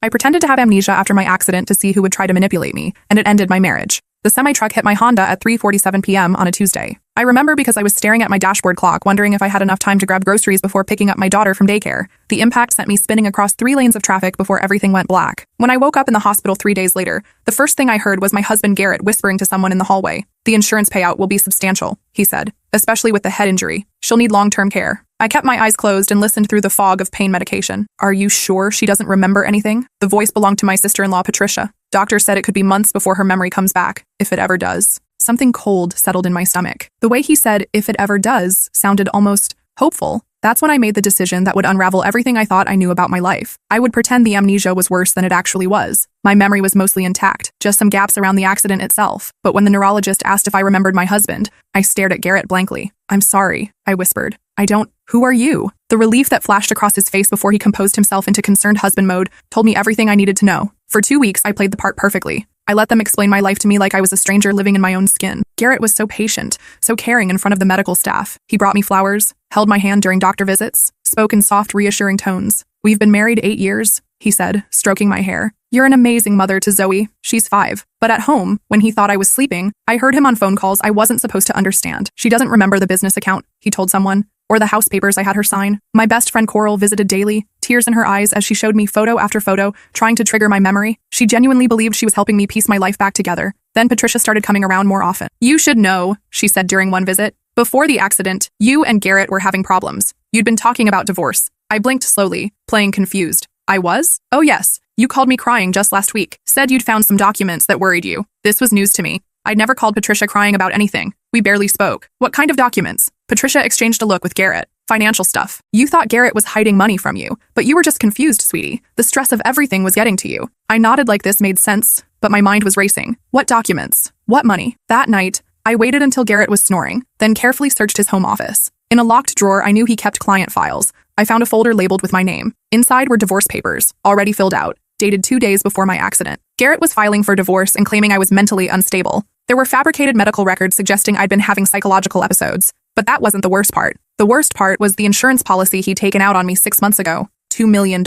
I pretended to have amnesia after my accident to see who would try to manipulate me, and it ended my marriage. The semi-truck hit my Honda at 3:47 p.m. on a Tuesday. I remember because I was staring at my dashboard clock, wondering if I had enough time to grab groceries before picking up my daughter from daycare. The impact sent me spinning across 3 lanes of traffic before everything went black. When I woke up in the hospital 3 days later, the first thing I heard was my husband Garrett whispering to someone in the hallway. "The insurance payout will be substantial," he said, "especially with the head injury. She'll need long-term care." I kept my eyes closed and listened through the fog of pain medication. "Are you sure she doesn't remember anything?" The voice belonged to my sister-in-law, Patricia. Doctor said it could be months before her memory comes back, if it ever does. Something cold settled in my stomach. The way he said, "if it ever does," sounded almost hopeful. That's when I made the decision that would unravel everything I thought I knew about my life. I would pretend the amnesia was worse than it actually was. My memory was mostly intact, just some gaps around the accident itself. But when the neurologist asked if I remembered my husband, I stared at Garrett blankly. "I'm sorry," I whispered. Who are you?" The relief that flashed across his face before he composed himself into concerned husband mode told me everything I needed to know. For 2 weeks, I played the part perfectly. I let them explain my life to me like I was a stranger living in my own skin. Garrett was so patient, so caring in front of the medical staff. He brought me flowers, held my hand during doctor visits, spoke in soft, reassuring tones. "We've been married 8 years, he said, stroking my hair. "You're an amazing mother to Zoe. She's 5. But at home, when he thought I was sleeping, I heard him on phone calls I wasn't supposed to understand. "She doesn't remember the business account," he told someone, "or the house papers I had her sign." My best friend Coral visited daily, tears in her eyes as she showed me photo after photo, trying to trigger my memory. She genuinely believed she was helping me piece my life back together. Then Patricia started coming around more often. "You should know," she said during one visit. "Before the accident, you and Garrett were having problems. You'd been talking about divorce." I blinked slowly, playing confused. "I was? Oh yes. You called me crying just last week. Said you'd found some documents that worried you." This was news to me. I'd never called Patricia crying about anything. We barely spoke. "What kind of documents?" Patricia exchanged a look with Garrett. "Financial stuff. You thought Garrett was hiding money from you, but you were just confused, sweetie. The stress of everything was getting to you." I nodded like this made sense, but my mind was racing. What documents? What money? That night, I waited until Garrett was snoring, then carefully searched his home office. In a locked drawer, I knew he kept client files. I found a folder labeled with my name. Inside were divorce papers, already filled out, dated 2 days before my accident. Garrett was filing for divorce and claiming I was mentally unstable. There were fabricated medical records suggesting I'd been having psychological episodes. But that wasn't the worst part. The worst part was the insurance policy he'd taken out on me 6 months ago. $2 million.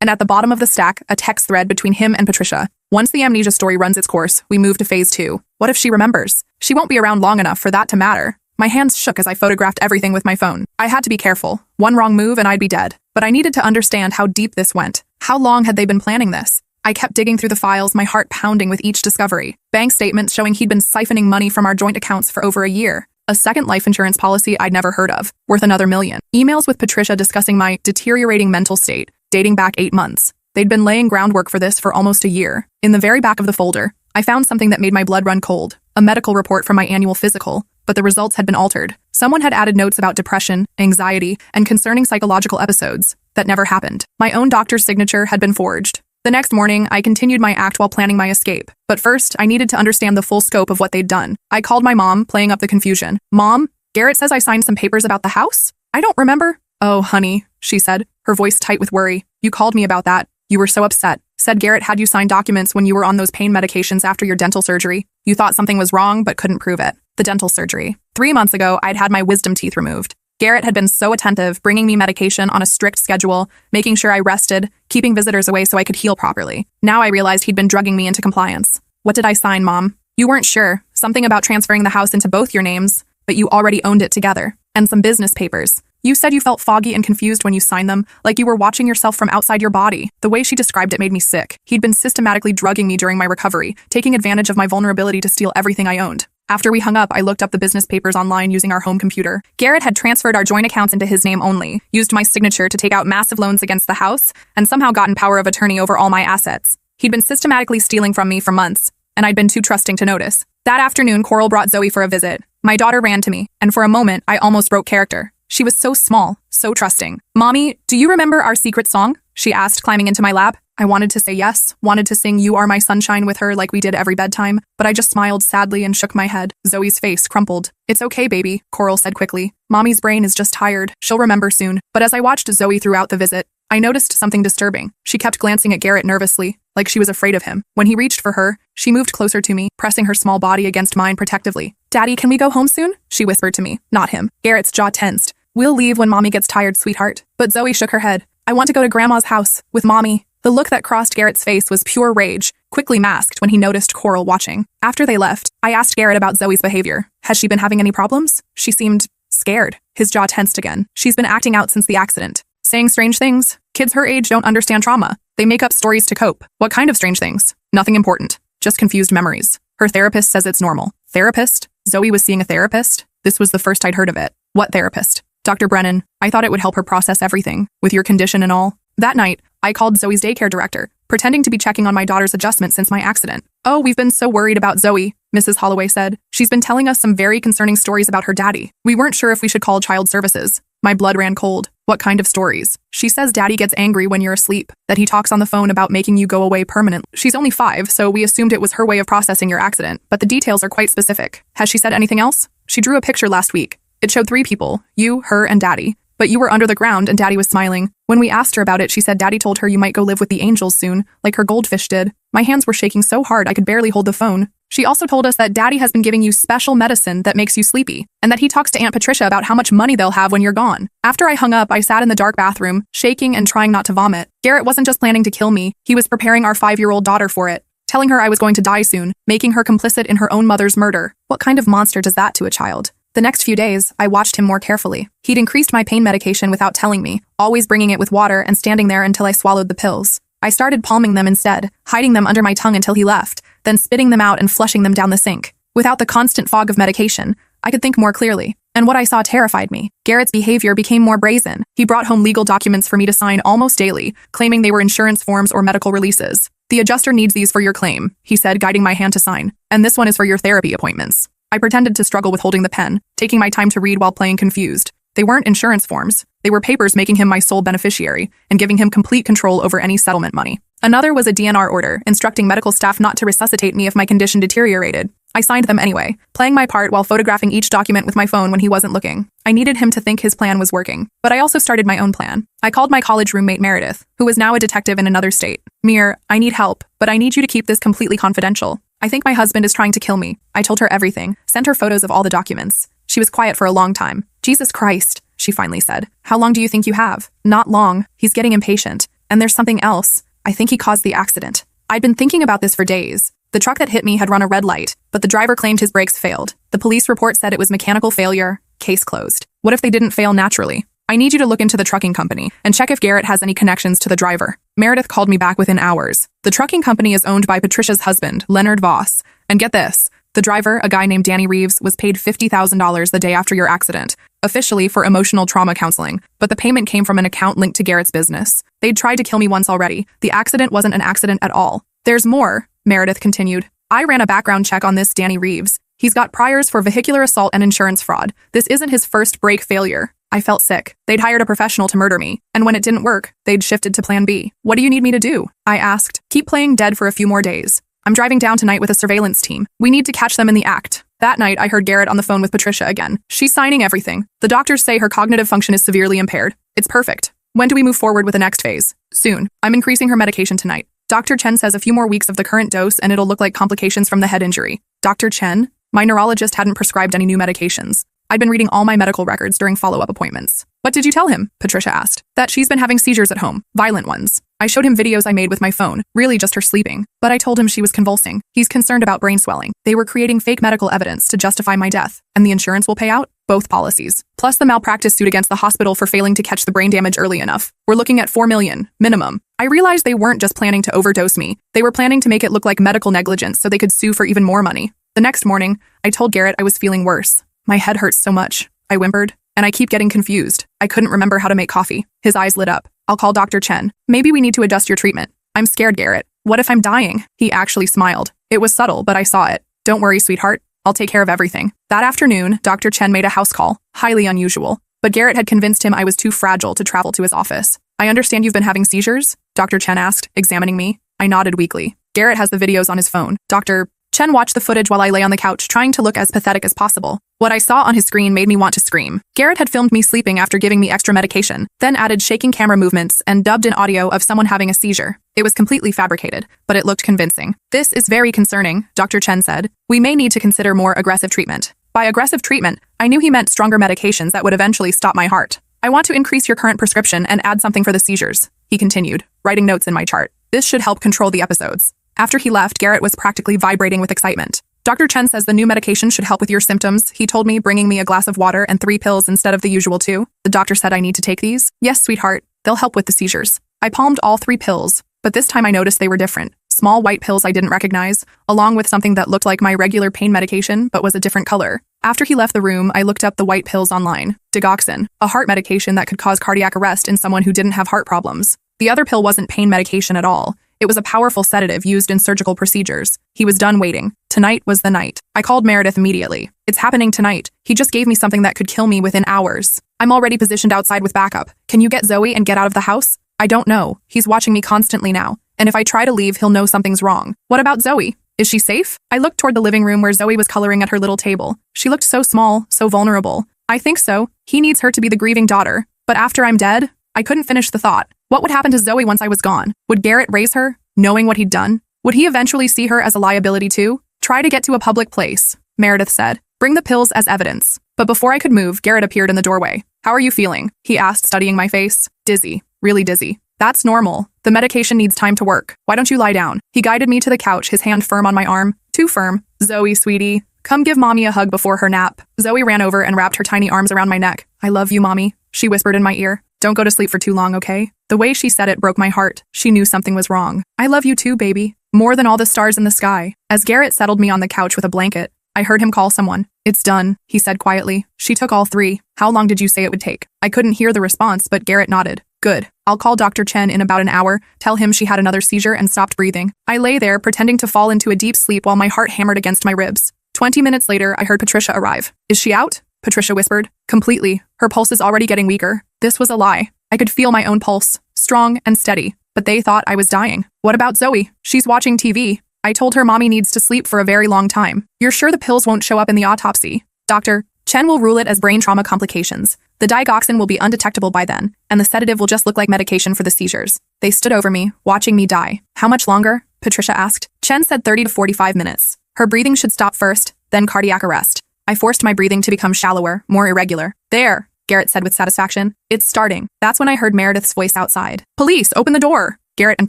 And at the bottom of the stack, a text thread between him and Patricia. "Once the amnesia story runs its course, we move to phase 2. What if she remembers? She won't be around long enough for that to matter." My hands shook as I photographed everything with my phone. I had to be careful. One wrong move and I'd be dead. But I needed to understand how deep this went. How long had they been planning this? I kept digging through the files, my heart pounding with each discovery. Bank statements showing he'd been siphoning money from our joint accounts for over a year. A second life insurance policy I'd never heard of, worth another $1 million. Emails with Patricia discussing my deteriorating mental state, dating back 8 months. They'd been laying groundwork for this for almost a year. In the very back of the folder, I found something that made my blood run cold. A medical report from my annual physical, but the results had been altered. Someone had added notes about depression, anxiety, and concerning psychological episodes that never happened. My own doctor's signature had been forged. The next morning, I continued my act while planning my escape. But first, I needed to understand the full scope of what they'd done. I called my mom, playing up the confusion. "Mom, Garrett says I signed some papers about the house? I don't remember." "Oh, honey," she said, her voice tight with worry. "You called me about that. You were so upset. Said Garrett had you sign documents when you were on those pain medications after your dental surgery. You thought something was wrong, but couldn't prove it." The dental surgery. 3 months ago, I'd had my wisdom teeth removed. Garrett had been so attentive, bringing me medication on a strict schedule, making sure I rested, keeping visitors away so I could heal properly. Now I realized he'd been drugging me into compliance. "What did I sign, Mom?" "You weren't sure. Something about transferring the house into both your names, but you already owned it together. And some business papers. You said you felt foggy and confused when you signed them, like you were watching yourself from outside your body." The way she described it made me sick. He'd been systematically drugging me during my recovery, taking advantage of my vulnerability to steal everything I owned. After we hung up, I looked up the business papers online using our home computer. Garrett had transferred our joint accounts into his name only, used my signature to take out massive loans against the house, and somehow gotten power of attorney over all my assets. He'd been systematically stealing from me for months, and I'd been too trusting to notice. That afternoon, Coral brought Zoe for a visit. My daughter ran to me, and for a moment, I almost broke character. She was so small, so trusting. "Mommy, do you remember our secret song?" she asked, climbing into my lap. I wanted to say yes, wanted to sing "You Are My Sunshine" with her like we did every bedtime, but I just smiled sadly and shook my head. Zoe's face crumpled. "It's okay, baby," Coral said quickly. "Mommy's brain is just tired. She'll remember soon." But as I watched Zoe throughout the visit, I noticed something disturbing. She kept glancing at Garrett nervously, like she was afraid of him. When he reached for her, she moved closer to me, pressing her small body against mine protectively. "Daddy, can we go home soon?" she whispered to me. Not him. Garrett's jaw tensed. "We'll leave when Mommy gets tired, sweetheart." But Zoe shook her head. "I want to go to Grandma's house, with Mommy." The look that crossed Garrett's face was pure rage, quickly masked when he noticed Coral watching. After they left, I asked Garrett about Zoe's behavior. Has she been having any problems? She seemed scared. His jaw tensed again. She's been acting out since the accident. Saying strange things. Kids her age don't understand trauma. They make up stories to cope. What kind of strange things? Nothing important. Just confused memories. Her therapist says it's normal. Therapist? Zoe was seeing a therapist? This was the first I'd heard of it. What therapist? Dr. Brennan. I thought it would help her process everything, with your condition and all. That night, I called Zoe's daycare director, pretending to be checking on my daughter's adjustment since my accident. Oh, we've been so worried about Zoe, Mrs. Holloway said. She's been telling us some very concerning stories about her daddy. We weren't sure if we should call child services. My blood ran cold. What kind of stories? She says daddy gets angry when you're asleep, that he talks on the phone about making you go away permanently. She's only 5, so we assumed it was her way of processing your accident, but the details are quite specific. Has she said anything else? She drew a picture last week. It showed 3 people, you, her, and daddy. But you were under the ground and daddy was smiling. When we asked her about it, she said daddy told her you might go live with the angels soon, like her goldfish did. My hands were shaking so hard I could barely hold the phone. She also told us that daddy has been giving you special medicine that makes you sleepy, and that he talks to Aunt Patricia about how much money they'll have when you're gone. After I hung up, I sat in the dark bathroom, shaking and trying not to vomit. Garrett wasn't just planning to kill me, he was preparing our 5-year-old daughter for it, telling her I was going to die soon, making her complicit in her own mother's murder. What kind of monster does that to a child? The next few days, I watched him more carefully. He'd increased my pain medication without telling me, always bringing it with water and standing there until I swallowed the pills. I started palming them instead, hiding them under my tongue until he left, then spitting them out and flushing them down the sink. Without the constant fog of medication, I could think more clearly, and what I saw terrified me. Garrett's behavior became more brazen. He brought home legal documents for me to sign almost daily, claiming they were insurance forms or medical releases. The adjuster needs these for your claim, he said, guiding my hand to sign, and this one is for your therapy appointments. I pretended to struggle with holding the pen, taking my time to read while playing confused. They weren't insurance forms. They were papers making him my sole beneficiary and giving him complete control over any settlement money. Another was a DNR order, instructing medical staff not to resuscitate me if my condition deteriorated. I signed them anyway, playing my part while photographing each document with my phone when he wasn't looking. I needed him to think his plan was working, but I also started my own plan. I called my college roommate Meredith, who was now a detective in another state. Mir, I need help, but I need you to keep this completely confidential. I think my husband is trying to kill me. I told her everything, sent her photos of all the documents. She was quiet for a long time. Jesus Christ, she finally said. How long do you think you have? Not long. He's getting impatient. And there's something else. I think he caused the accident. I'd been thinking about this for days. The truck that hit me had run a red light, but the driver claimed his brakes failed. The police report said it was mechanical failure. Case closed. What if they didn't fail naturally? I need you to look into the trucking company and check if Garrett has any connections to the driver. Meredith called me back within hours. The trucking company is owned by Patricia's husband, Leonard Voss. And get this, the driver, a guy named Danny Reeves, was paid $50,000 the day after your accident, officially for emotional trauma counseling, but the payment came from an account linked to Garrett's business. They'd tried to kill me once already. The accident wasn't an accident at all. There's more, Meredith continued. I ran a background check on this Danny Reeves. He's got priors for vehicular assault and insurance fraud. This isn't his first brake failure. I felt sick. They'd hired a professional to murder me, and when it didn't work, they'd shifted to plan B. What do you need me to do? I asked. Keep playing dead for a few more days. I'm driving down tonight with a surveillance team. We need to catch them in the act. That night, I heard Garrett on the phone with Patricia again. She's signing everything. The doctors say her cognitive function is severely impaired. It's perfect. When do we move forward with the next phase? Soon. I'm increasing her medication tonight. Dr. Chen says a few more weeks of the current dose and it'll look like complications from the head injury. Dr. Chen? My neurologist hadn't prescribed any new medications. I'd been reading all my medical records during follow-up appointments. What did you tell him? Patricia asked. That she's been having seizures at home, violent ones. I showed him videos I made with my phone, really just her sleeping. But I told him she was convulsing. He's concerned about brain swelling. They were creating fake medical evidence to justify my death. And the insurance will pay out? Both policies. Plus the malpractice suit against the hospital for failing to catch the brain damage early enough. We're looking at $4 million, minimum. I realized they weren't just planning to overdose me. They were planning to make it look like medical negligence so they could sue for even more money. The next morning, I told Garrett I was feeling worse. My head hurts so much. I whimpered. And I keep getting confused. I couldn't remember how to make coffee. His eyes lit up. I'll call Dr. Chen. Maybe we need to adjust your treatment. I'm scared, Garrett. What if I'm dying? He actually smiled. It was subtle, but I saw it. Don't worry, sweetheart. I'll take care of everything. That afternoon, Dr. Chen made a house call. Highly unusual. But Garrett had convinced him I was too fragile to travel to his office. I understand you've been having seizures? Dr. Chen asked, examining me. I nodded weakly. Garrett has the videos on his phone. Dr. Chen watched the footage while I lay on the couch, trying to look as pathetic as possible. What I saw on his screen made me want to scream. Garrett had filmed me sleeping after giving me extra medication, then added shaking camera movements and dubbed in audio of someone having a seizure. It was completely fabricated, but it looked convincing. This is very concerning, Dr. Chen said. We may need to consider more aggressive treatment. By aggressive treatment, I knew he meant stronger medications that would eventually stop my heart. I want to increase your current prescription and add something for the seizures. he continued, writing notes in my chart. This should help control the episodes. After he left, Garrett was practically vibrating with excitement. Dr. Chen says the new medication should help with your symptoms. He told me, bringing me a glass of water and 3 pills instead of the usual 2. The doctor said I need to take these. Yes, sweetheart. They'll help with the seizures. I palmed all 3 pills, but this time I noticed they were different. Small white pills I didn't recognize, along with something that looked like my regular pain medication but was a different color. After he left the room, I looked up the white pills online. Digoxin, a heart medication that could cause cardiac arrest in someone who didn't have heart problems. The other pill wasn't pain medication at all. It was a powerful sedative used in surgical procedures. He was done waiting. Tonight was the night. I called Meredith immediately. It's happening tonight. He just gave me something that could kill me within hours. I'm already positioned outside with backup. Can you get Zoe and get out of the house? I don't know. He's watching me constantly now. And if I try to leave, he'll know something's wrong. What about Zoe? Is she safe? I looked toward the living room where Zoe was coloring at her little table. She looked so small, so vulnerable. I think so. He needs her to be the grieving daughter. But after I'm dead, I couldn't finish the thought. What would happen to Zoe once I was gone? Would Garrett raise her, knowing what he'd done? Would he eventually see her as a liability too? Try to get to a public place, Meredith said. Bring the pills as evidence. But before I could move, Garrett appeared in the doorway. How are you feeling? He asked, studying my face. Dizzy. Really dizzy. That's normal. The medication needs time to work. Why don't you lie down? He guided me to the couch, his hand firm on my arm. Too firm. Zoe, sweetie. Come give mommy a hug before her nap. Zoe ran over and wrapped her tiny arms around my neck. I love you, mommy, she whispered in my ear. Don't go to sleep for too long, okay? The way she said it broke my heart. She knew something was wrong. I love you too, baby. More than all the stars in the sky. As Garrett settled me on the couch with a blanket, I heard him call someone. It's done, he said quietly. She took all 3. How long did you say it would take? I couldn't hear the response, but Garrett nodded. Good. I'll call Dr. Chen in about an hour, tell him she had another seizure and stopped breathing. I lay there, pretending to fall into a deep sleep while my heart hammered against my ribs. 20 minutes later, I heard Patricia arrive. Is she out? Patricia whispered. Completely. Her pulse is already getting weaker. This was a lie. I could feel my own pulse, strong and steady, but they thought I was dying. What about Zoe? She's watching TV. I told her mommy needs to sleep for a very long time. You're sure the pills won't show up in the autopsy? Dr. Chen will rule it as brain trauma complications. The digoxin will be undetectable by then, and the sedative will just look like medication for the seizures. They stood over me, watching me die. How much longer? Patricia asked. Chen said 30 to 45 minutes. Her breathing should stop first, then cardiac arrest. I forced my breathing to become shallower, more irregular. There, Garrett said with satisfaction. It's starting. That's when I heard Meredith's voice outside. Police, open the door! Garrett and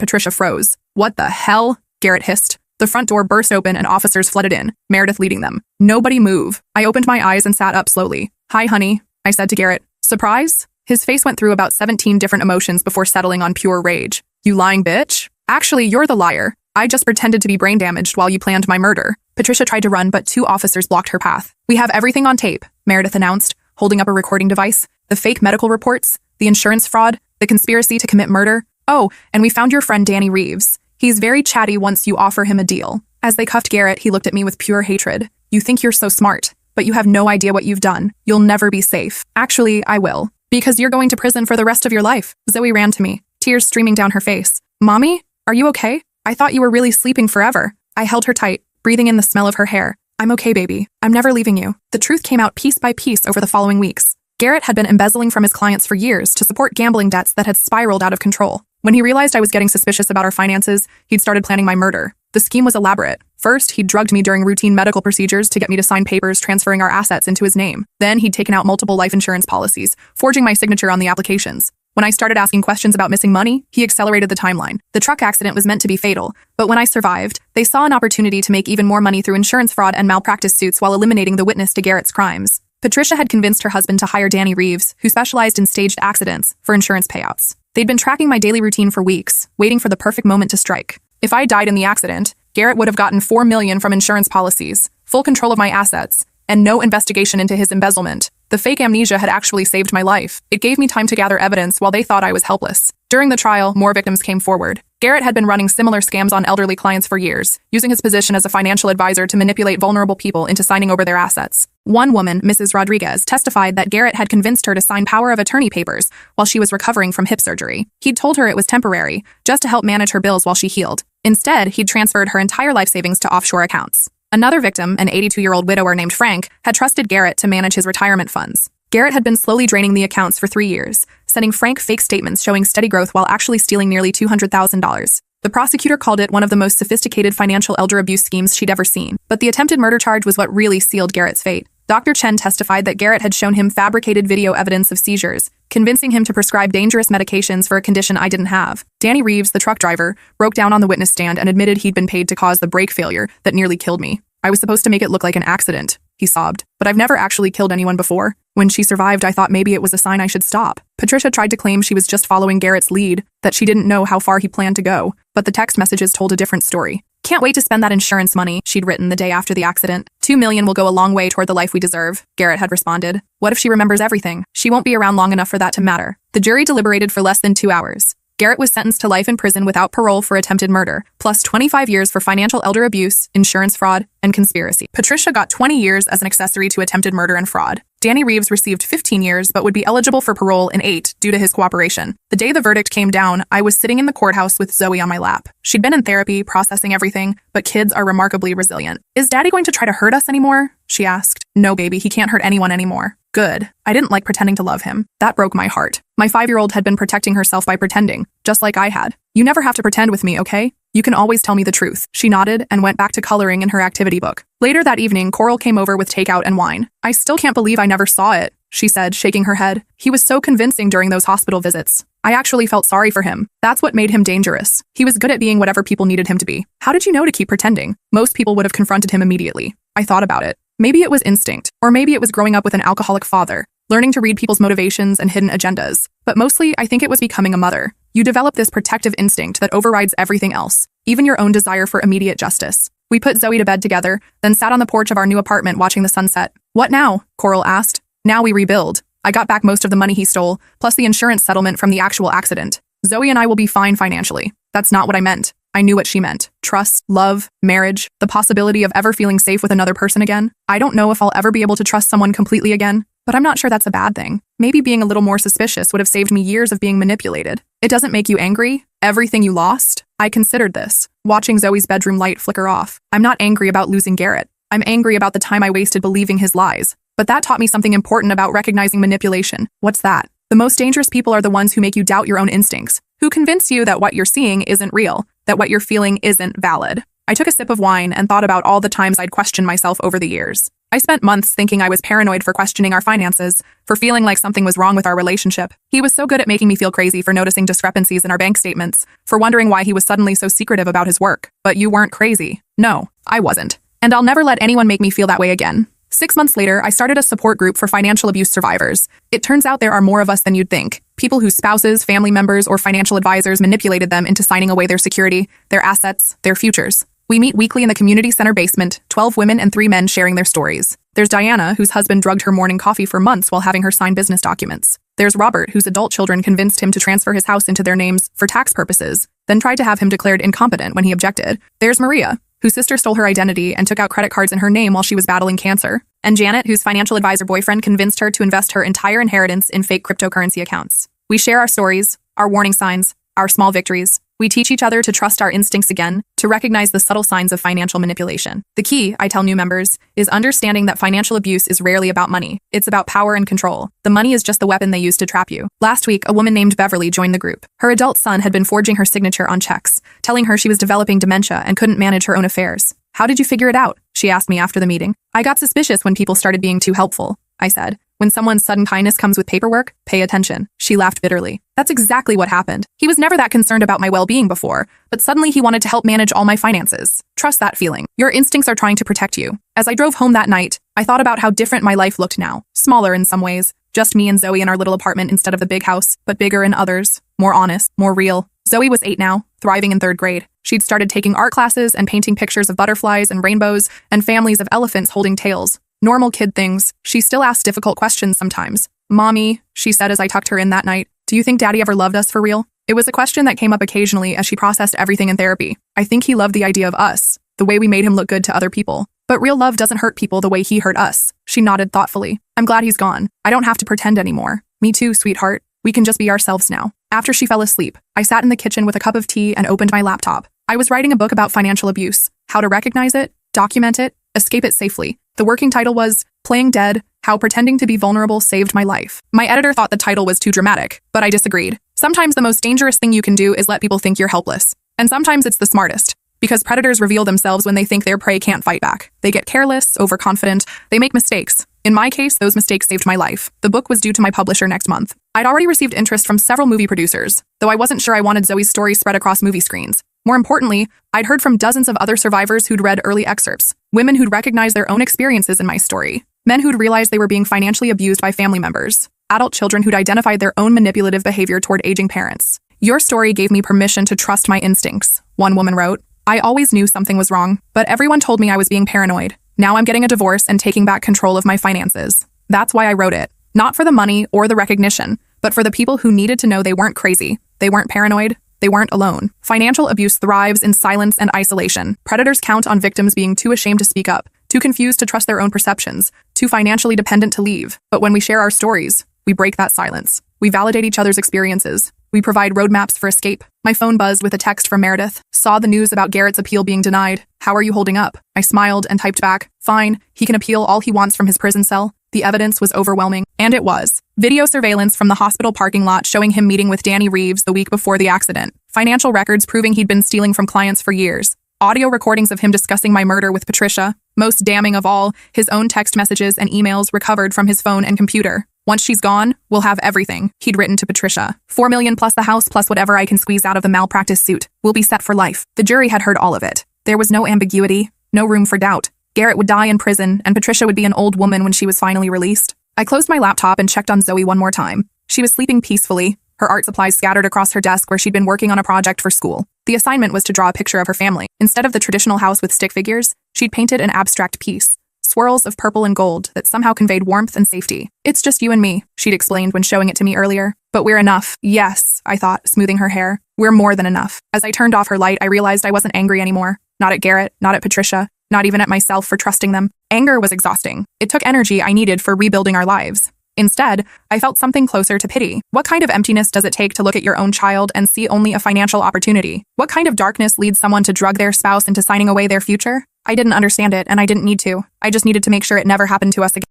Patricia froze. What the hell? Garrett hissed. The front door burst open and officers flooded in, Meredith leading them. Nobody move. I opened my eyes and sat up slowly. Hi, honey, I said to Garrett. Surprise? His face went through about 17 different emotions before settling on pure rage. You lying bitch? Actually, you're the liar. I just pretended to be brain damaged while you planned my murder. Patricia tried to run, but 2 officers blocked her path. We have everything on tape, Meredith announced, holding up a recording device. The fake medical reports, the insurance fraud, the conspiracy to commit murder. Oh, and we found your friend Danny Reeves. He's very chatty once you offer him a deal. As they cuffed Garrett, he looked at me with pure hatred. You think you're so smart, but you have no idea what you've done. You'll never be safe. Actually, I will. Because you're going to prison for the rest of your life. Zoe ran to me, tears streaming down her face. Mommy, are you okay? I thought you were really sleeping forever. I held her tight, breathing in the smell of her hair. I'm okay, baby. I'm never leaving you. The truth came out piece by piece over the following weeks. Garrett had been embezzling from his clients for years to support gambling debts that had spiraled out of control. When he realized I was getting suspicious about our finances, he'd started planning my murder. The scheme was elaborate. First, he'd drugged me during routine medical procedures to get me to sign papers transferring our assets into his name. Then he'd taken out multiple life insurance policies, forging my signature on the applications. When I started asking questions about missing money, he accelerated the timeline. The truck accident was meant to be fatal, but when I survived, they saw an opportunity to make even more money through insurance fraud and malpractice suits while eliminating the witness to Garrett's crimes. Patricia had convinced her husband to hire Danny Reeves, who specialized in staged accidents, for insurance payouts. They'd been tracking my daily routine for weeks, waiting for the perfect moment to strike. If I died in the accident, Garrett would have gotten $4 million from insurance policies, full control of my assets, and no investigation into his embezzlement. The fake amnesia had actually saved my life. It gave me time to gather evidence while they thought I was helpless. During the trial, more victims came forward. Garrett had been running similar scams on elderly clients for years, using his position as a financial advisor to manipulate vulnerable people into signing over their assets. One woman, Mrs. Rodriguez, testified that Garrett had convinced her to sign power of attorney papers while she was recovering from hip surgery. He'd told her it was temporary, just to help manage her bills while she healed. Instead, he'd transferred her entire life savings to offshore accounts. Another victim, an 82-year-old widower named Frank, had trusted Garrett to manage his retirement funds. Garrett had been slowly draining the accounts for 3 years, sending Frank fake statements showing steady growth while actually stealing nearly $200,000. The prosecutor called it one of the most sophisticated financial elder abuse schemes she'd ever seen. But the attempted murder charge was what really sealed Garrett's fate. Dr. Chen testified that Garrett had shown him fabricated video evidence of seizures, convincing him to prescribe dangerous medications for a condition I didn't have. Danny Reeves, the truck driver, broke down on the witness stand and admitted he'd been paid to cause the brake failure that nearly killed me. I was supposed to make it look like an accident, he sobbed. But I've never actually killed anyone before. When she survived, I thought maybe it was a sign I should stop. Patricia tried to claim she was just following Garrett's lead, that she didn't know how far he planned to go, but the text messages told a different story. Can't wait to spend that insurance money, she'd written the day after the accident. $2 million will go a long way toward the life we deserve, Garrett had responded. What if she remembers everything? She won't be around long enough for that to matter. The jury deliberated for less than 2 hours. Garrett was sentenced to life in prison without parole for attempted murder, plus 25 years for financial elder abuse, insurance fraud, and conspiracy. Patricia got 20 years as an accessory to attempted murder and fraud. Danny Reeves received 15 years but would be eligible for parole in 8 due to his cooperation. The day the verdict came down, I was sitting in the courthouse with Zoe on my lap. She'd been in therapy, processing everything, but kids are remarkably resilient. Is Daddy going to try to hurt us anymore? She asked. No, baby, he can't hurt anyone anymore. Good. I didn't like pretending to love him. That broke my heart. My 5-year-old had been protecting herself by pretending, just like I had. You never have to pretend with me, okay? You can always tell me the truth. She nodded and went back to coloring in her activity book. Later that evening, Coral came over with takeout and wine. I still can't believe I never saw it, she said, shaking her head. He was so convincing during those hospital visits. I actually felt sorry for him. That's what made him dangerous. He was good at being whatever people needed him to be. How did you know to keep pretending? Most people would have confronted him immediately. I thought about it. Maybe it was instinct, or maybe it was growing up with an alcoholic father, learning to read people's motivations and hidden agendas. But mostly, I think it was becoming a mother. You develop this protective instinct that overrides everything else, even your own desire for immediate justice. We put Zoe to bed together, then sat on the porch of our new apartment watching the sunset. What now? Coral asked. Now we rebuild. I got back most of the money he stole, plus the insurance settlement from the actual accident. Zoe and I will be fine financially. That's not what I meant. I knew what she meant. Trust, love, marriage, the possibility of ever feeling safe with another person again. I don't know if I'll ever be able to trust someone completely again, but I'm not sure that's a bad thing. Maybe being a little more suspicious would have saved me years of being manipulated. It doesn't make you angry? Everything you lost? I considered this, watching Zoe's bedroom light flicker off. I'm not angry about losing Garrett. I'm angry about the time I wasted believing his lies. But that taught me something important about recognizing manipulation. What's that? The most dangerous people are the ones who make you doubt your own instincts, who convince you that what you're seeing isn't real, that what you're feeling isn't valid. I took a sip of wine and thought about all the times I'd questioned myself over the years. I spent months thinking I was paranoid for questioning our finances, for feeling like something was wrong with our relationship. He was so good at making me feel crazy for noticing discrepancies in our bank statements, for wondering why he was suddenly so secretive about his work. But you weren't crazy. No, I wasn't. And I'll never let anyone make me feel that way again. 6 months later, I started a support group for financial abuse survivors. It turns out there are more of us than you'd think. People whose spouses, family members, or financial advisors manipulated them into signing away their security, their assets, their futures. We meet weekly in the community center basement, 12 women and 3 men sharing their stories. There's Diana, whose husband drugged her morning coffee for months while having her sign business documents. There's Robert, whose adult children convinced him to transfer his house into their names for tax purposes, then tried to have him declared incompetent when he objected. There's Maria, whose sister stole her identity and took out credit cards in her name while she was battling cancer. And Janet, whose financial advisor boyfriend convinced her to invest her entire inheritance in fake cryptocurrency accounts. We share our stories, our warning signs, our small victories. We teach each other to trust our instincts again, to recognize the subtle signs of financial manipulation. The key, I tell new members, is understanding that financial abuse is rarely about money. It's about power and control. The money is just the weapon they use to trap you. Last week, a woman named Beverly joined the group. Her adult son had been forging her signature on checks, telling her she was developing dementia and couldn't manage her own affairs. How did you figure it out? She asked me after the meeting. I got suspicious when people started being too helpful, I said. When someone's sudden kindness comes with paperwork, pay attention. She laughed bitterly. That's exactly what happened. He was never that concerned about my well-being before, but suddenly he wanted to help manage all my finances. Trust that feeling. Your instincts are trying to protect you. As I drove home that night, I thought about how different my life looked now. Smaller in some ways. Just me and Zoe in our little apartment instead of the big house, but bigger in others. More honest, more real. Zoe was 8 now, thriving in 3rd grade. She'd started taking art classes and painting pictures of butterflies and rainbows and families of elephants holding tails. Normal kid things. She still asked difficult questions sometimes. Mommy, she said as I tucked her in that night, do you think Daddy ever loved us for real? It was a question that came up occasionally as she processed everything in therapy. I think he loved the idea of us, the way we made him look good to other people. But real love doesn't hurt people the way he hurt us. She nodded thoughtfully. I'm glad he's gone. I don't have to pretend anymore. Me too, sweetheart. We can just be ourselves now. After she fell asleep, I sat in the kitchen with a cup of tea and opened my laptop. I was writing a book about financial abuse, how to recognize it, document it, escape it safely. The working title was Playing Dead, How Pretending to Be Vulnerable Saved My Life. My editor thought the title was too dramatic, but I disagreed. Sometimes the most dangerous thing you can do is let people think you're helpless. And sometimes it's the smartest. Because predators reveal themselves when they think their prey can't fight back. They get careless, overconfident, they make mistakes. In my case, those mistakes saved my life. The book was due to my publisher next month. I'd already received interest from several movie producers, though I wasn't sure I wanted Zoe's story spread across movie screens. More importantly, I'd heard from dozens of other survivors who'd read early excerpts, women who'd recognized their own experiences in my story, men who'd realized they were being financially abused by family members, adult children who'd identified their own manipulative behavior toward aging parents. Your story gave me permission to trust my instincts, one woman wrote. I always knew something was wrong, but everyone told me I was being paranoid. Now I'm getting a divorce and taking back control of my finances. That's why I wrote it. Not for the money or the recognition, but for the people who needed to know they weren't crazy, they weren't paranoid, they weren't alone. Financial abuse thrives in silence and isolation. Predators count on victims being too ashamed to speak up, too confused to trust their own perceptions, too financially dependent to leave. But when we share our stories, we break that silence. We validate each other's experiences. We provide roadmaps for escape. My phone buzzed with a text from Meredith. Saw the news about Garrett's appeal being denied. How are you holding up? I smiled and typed back. Fine, he can appeal all he wants from his prison cell. The evidence was overwhelming. And it was. Video surveillance from the hospital parking lot showing him meeting with Danny Reeves the week before the accident. Financial records proving he'd been stealing from clients for years. Audio recordings of him discussing my murder with Patricia. Most damning of all, his own text messages and emails recovered from his phone and computer. Once she's gone, we'll have everything, he'd written to Patricia. $4 million plus the house plus whatever I can squeeze out of the malpractice suit. We'll be set for life. The jury had heard all of it. There was no ambiguity, no room for doubt. Garrett would die in prison, and Patricia would be an old woman when she was finally released. I closed my laptop and checked on Zoe one more time. She was sleeping peacefully, her art supplies scattered across her desk where she'd been working on a project for school. The assignment was to draw a picture of her family. Instead of the traditional house with stick figures, she'd painted an abstract piece. Swirls of purple and gold that somehow conveyed warmth and safety. It's just you and me, she'd explained when showing it to me earlier. But we're enough. Yes, I thought, smoothing her hair. We're more than enough. As I turned off her light, I realized I wasn't angry anymore. Not at Garrett, not at Patricia, not even at myself for trusting them. Anger was exhausting. It took energy I needed for rebuilding our lives. Instead, I felt something closer to pity. What kind of emptiness does it take to look at your own child and see only a financial opportunity? What kind of darkness leads someone to drug their spouse into signing away their future? I didn't understand it, and I didn't need to. I just needed to make sure it never happened to us again.